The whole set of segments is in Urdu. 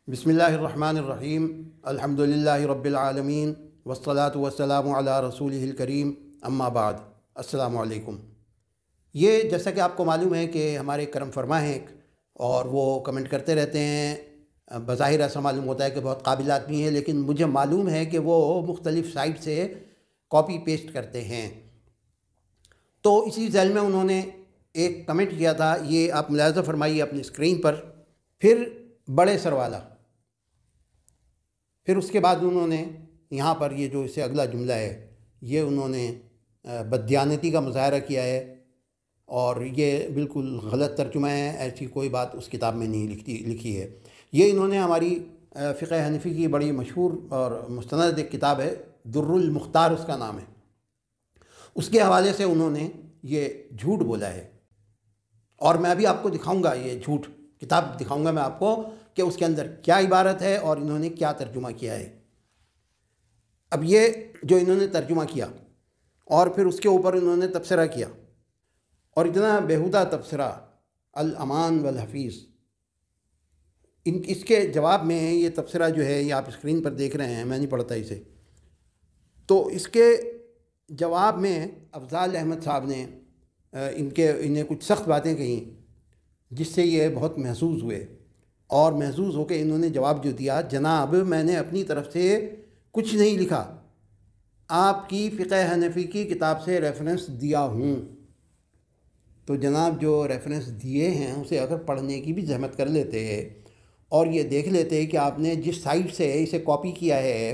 بسم اللہ الرحمن الرحیم الحمدللہ رب العالمین والصلاة والسلام علی رسولہ الکریم اما بعد السلام علیکم۔ یہ جیسا کہ آپ کو معلوم ہے کہ ہمارے کرم فرما ہیں اور وہ کمنٹ کرتے رہتے ہیں۔ بظاہر ایسا معلوم ہوتا ہے کہ بہت قابل آدمی ہے، لیکن مجھے معلوم ہے کہ وہ مختلف سائٹ سے کاپی پیسٹ کرتے ہیں۔ تو اسی ذیل میں انہوں نے ایک کمنٹ کیا تھا، یہ آپ ملاحظہ فرمائیے اپنی اسکرین پر۔ پھر بڑے سر والا، پھر اس کے بعد انہوں نے یہاں پر یہ جو اسے اگلا جملہ ہے یہ انہوں نے بددیانتی کا مظاہرہ کیا ہے، اور یہ بالکل غلط ترجمہ ہے، ایسی کوئی بات اس کتاب میں نہیں لکھی ہے۔ یہ انہوں نے ہماری فقہ حنفی کی بڑی مشہور اور مستند ایک کتاب ہے، در المختار اس کا نام ہے، اس کے حوالے سے انہوں نے یہ جھوٹ بولا ہے۔ اور میں ابھی آپ کو دکھاؤں گا، یہ جھوٹ کتاب دکھاؤں گا میں آپ کو کہ اس کے اندر کیا عبارت ہے اور انہوں نے کیا ترجمہ کیا ہے۔ اب یہ جو انہوں نے ترجمہ کیا اور پھر اس کے اوپر انہوں نے تبصرہ کیا، اور اتنا بیہودہ تبصرہ، الامان والحفیظ، اس کے جواب میں یہ تبصرہ جو ہے یہ آپ اسکرین پر دیکھ رہے ہیں، میں نہیں پڑھتا اسے۔ تو اس کے جواب میں افضال احمد صاحب نے انہیں کچھ سخت باتیں کہیں، جس سے یہ بہت محظوظ ہوئے، اور محظوظ ہو کے انہوں نے جواب جو دیا، جناب میں نے اپنی طرف سے کچھ نہیں لکھا، آپ کی فقہ حنفی کی کتاب سے ریفرنس دیا ہوں۔ تو جناب جو ریفرنس دیے ہیں اسے اگر پڑھنے کی بھی زحمت کر لیتے ہیں اور یہ دیکھ لیتے کہ آپ نے جس سائٹ سے اسے کاپی کیا ہے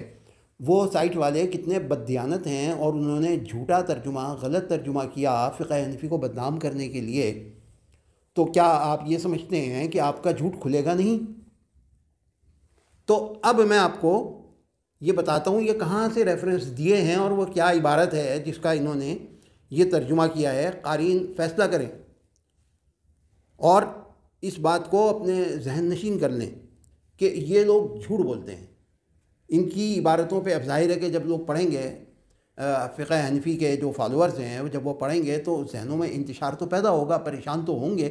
وہ سائٹ والے کتنے بددیانت ہیں، اور انہوں نے جھوٹا ترجمہ، غلط ترجمہ کیا فقہ حنفی کو بدنام کرنے کے لیے، تو کیا آپ یہ سمجھتے ہیں کہ آپ کا جھوٹ کھلے گا نہیں؟ تو اب میں آپ کو یہ بتاتا ہوں یہ کہاں سے ریفرنس دیے ہیں اور وہ کیا عبارت ہے جس کا انہوں نے یہ ترجمہ کیا ہے۔ قارئین فیصلہ کریں اور اس بات کو اپنے ذہن نشین کر لیں کہ یہ لوگ جھوٹ بولتے ہیں۔ ان کی عبارتوں پہ اب ظاہر ہے کہ جب لوگ پڑھیں گے، فقہ حنفی کے جو فالوورز ہیں جب وہ پڑھیں گے تو ذہنوں میں انتشار تو پیدا ہوگا، پریشان تو ہوں گے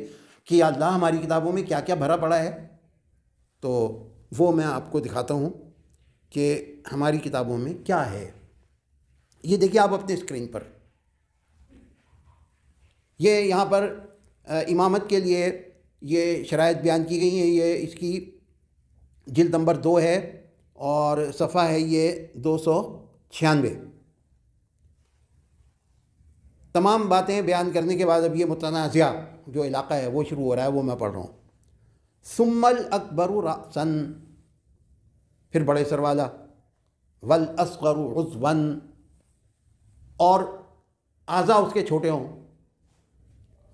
کہ یا اللہ ہماری کتابوں میں کیا کیا بھرا پڑا ہے۔ تو وہ میں آپ کو دکھاتا ہوں کہ ہماری کتابوں میں کیا ہے۔ یہ دیکھیے آپ اپنے اسکرین پر، یہ یہاں پر امامت کے لیے یہ شرائط بیان کی گئی ہیں۔ یہ اس کی جلد نمبر 2 ہے اور صفحہ ہے یہ 296۔ تمام باتیں بیان کرنے کے بعد اب یہ متنازعہ جو علاقہ ہے وہ شروع ہو رہا ہے، وہ میں پڑھ رہا ہوں۔ ثم الاکبر رأسا، پھر بڑے سر والا، والاصغر عضوا، اور اعضاء اس کے چھوٹے ہوں۔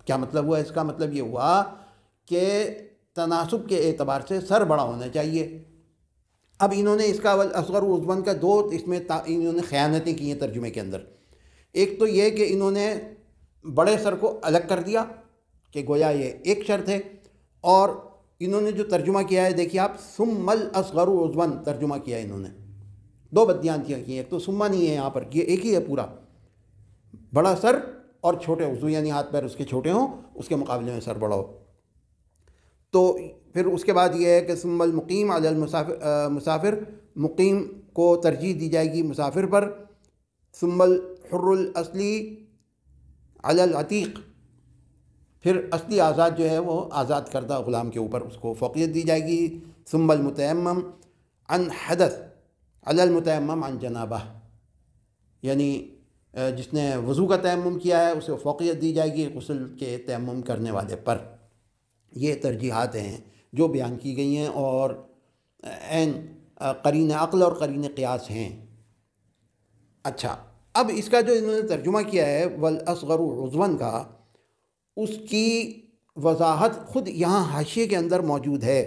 کیا مطلب ہوا اس کا؟ مطلب یہ ہوا کہ تناسب کے اعتبار سے سر بڑا ہونا چاہیے۔ اب انہوں نے اس کا والاصغر عضوا کا دو اس میں انہوں نے خیانتیں کی ہیں ترجمے کے اندر۔ ایک تو یہ کہ انہوں نے بڑے سر کو الگ کر دیا کہ گویا یہ ایک شرط ہے، اور انہوں نے جو ترجمہ کیا ہے دیکھیے آپ، ثم الاصغر عضوا ترجمہ کیا ہے انہوں نے۔ دو بددیانتیاں کی ہیں، ایک تو ثم نہیں ہے یہاں پر، یہ ایک ہی ہے پورا، بڑا سر اور چھوٹے عضو، یعنی ہاتھ پیر اس کے چھوٹے ہوں، اس کے مقابلے میں سر بڑا ہو۔ تو پھر اس کے بعد یہ ہے کہ ثم المقیم علی المسافر، مقیم کو ترجیح دی جائے گی مسافر پر۔ ثم الحر الاصلی علی العتیق، پھر اصلی آزاد جو ہے وہ آزاد کردہ غلام کے اوپر اس کو فوقیت دی جائے گی۔ ثم المتیمم عن حدث علی المتیمم عن جنابہ، یعنی جس نے وضو کا تیمم کیا ہے اسے فوقیت دی جائے گی غسل کے تیمم کرنے والے پر۔ یہ ترجیحات ہیں جو بیان کی گئی ہیں اور عین قرین عقل اور قرین قیاس ہیں۔ اچھا، اب اس کا جو انہوں نے ترجمہ کیا ہے والاصغر عضوا کا، اس کی وضاحت خود یہاں حاشیے کے اندر موجود ہے۔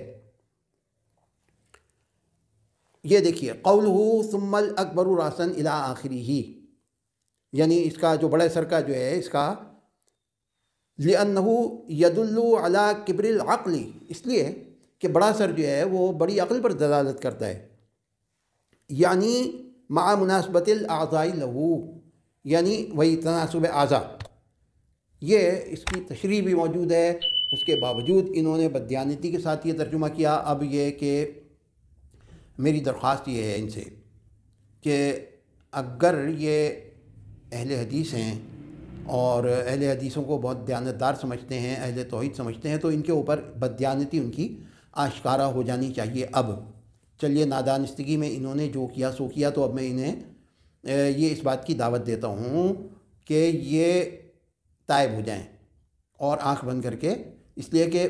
یہ دیکھیے، قولہ ثم الاکبر راسا الی آخرہ، یعنی اس کا جو بڑے سر کا جو ہے اس کا، لأنہ یدل علی کبر العقل، اس لیے کہ بڑا سر جو ہے وہ بڑی عقل پر دلالت کرتا ہے، یعنی مع مناسبت الاعضاء لہ، یعنی وہی تناسب اعضاء، یہ اس کی تشریح بھی موجود ہے۔ اس کے باوجود انہوں نے بددیانتی کے ساتھ یہ ترجمہ کیا۔ اب یہ کہ میری درخواست یہ ہے ان سے کہ اگر یہ اہل حدیث ہیں اور اہل حدیثوں کو بہت دیانتدار سمجھتے ہیں، اہل توحید سمجھتے ہیں، تو ان کے اوپر بددیانتی ان کی آشکارا ہو جانی چاہیے اب۔ چلیے نادانستگی میں انہوں نے جو کیا سو کیا، تو اب میں انہیں یہ اس بات کی دعوت دیتا ہوں کہ یہ تائب ہو جائیں اور آنکھ بند کر کے، اس لیے کہ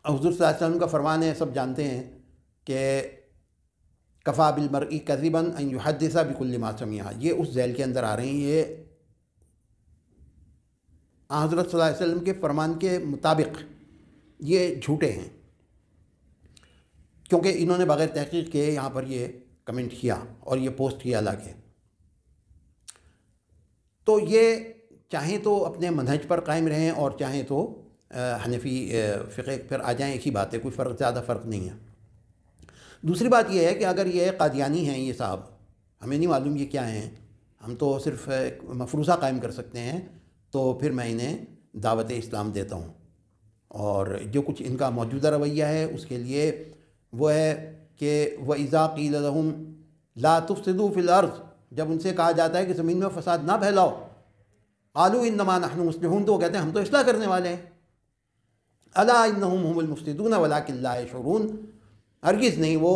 حضور صلی اللہ علیہ وسلم کا فرمان ہے، سب جانتے ہیں کہ کفا بالمرء کذبا ان یحدث بکل ما سمع، یہ اس ذیل کے اندر آ رہی ہیں، یہ حضرت صلی اللہ علیہ وسلم کے فرمان کے مطابق یہ جھوٹے ہیں، کیونکہ انہوں نے بغیر تحقیق کے یہاں پر یہ کمنٹ کیا اور یہ پوسٹ کیا لاکے۔ تو یہ چاہیں تو اپنے منہج پر قائم رہیں اور چاہیں تو حنفی فقہ پر آ جائیں، ایک ہی بات ہے، کوئی زیادہ فرق نہیں ہے۔ دوسری بات یہ ہے کہ اگر یہ قادیانی ہیں یہ صاحب، ہمیں نہیں معلوم یہ کیا ہیں، ہم تو صرف ایک مفروضہ قائم کر سکتے ہیں، تو پھر میں انہیں دعوت اسلام دیتا ہوں، اور جو کچھ ان کا موجودہ رویہ ہے اس کے لیے وہ ہے کہ وَإِذَا قِيلَ لَهُمْ لَا تُفْسِدُوا فِي الْأَرْضِ، جب ان سے کہا جاتا ہے کہ زمین میں فساد نہ پھیلاؤ، قَالُوا إِنَّمَا نَحْنُ مُصْلِحُونَ، تو وہ کہتے ہیں ہم تو اصلاح کرنے والے ہیں، أَلَا إِنَّهُمْ هُمُ الْمُفْسِدُونَ وَلَكِنْ لَا يَشْعُرُونَ، ہرگز نہیں، وہ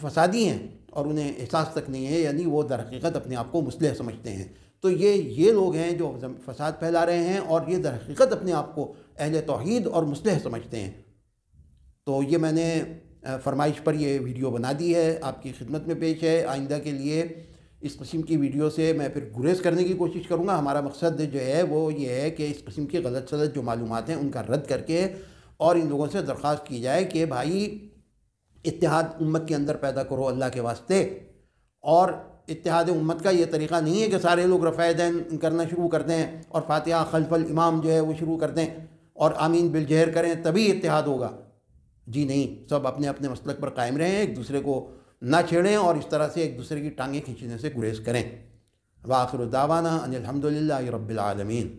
فسادی ہیں اور انہیں احساس تک نہیں ہے، یعنی وہ در حقیقت اپنے آپ کو مصلح سمجھتے ہیں۔ تو یہ لوگ ہیں جو فساد پھیلا رہے ہیں اور یہ در حقیقت اپنے آپ کو اہل توحید اور مصلح سمجھتے ہیں۔ تو یہ میں نے فرمائش پر یہ ویڈیو بنا دی ہے، آپ کی خدمت میں پیش ہے۔ آئندہ کے لیے اس قسم کی ویڈیو سے میں پھر گریز کرنے کی کوشش کروں گا۔ ہمارا مقصد جو ہے وہ یہ ہے کہ اس قسم کی غلط سلط جو معلومات ہیں ان کا رد کر کے اور ان لوگوں سے درخواست کی جائے کہ بھائی اتحاد امت کے اندر پیدا کرو اللہ کے واسطے، اور اتحاد امت کا یہ طریقہ نہیں ہے کہ سارے لوگ رفع دین کرنا شروع کر دیں اور فاتحہ خلف الامام جو ہے وہ شروع کر دیں اور آمین بالجہر کریں تبھی اتحاد ہوگا۔ جی نہیں، سب اپنے اپنے مسلک پر قائم رہیں، ایک دوسرے کو نہ چھیڑیں اور اس طرح سے ایک دوسرے کی ٹانگیں کھینچنے سے گریز کریں۔ وآخر دعوانا ان الحمدللہ رب العالمین۔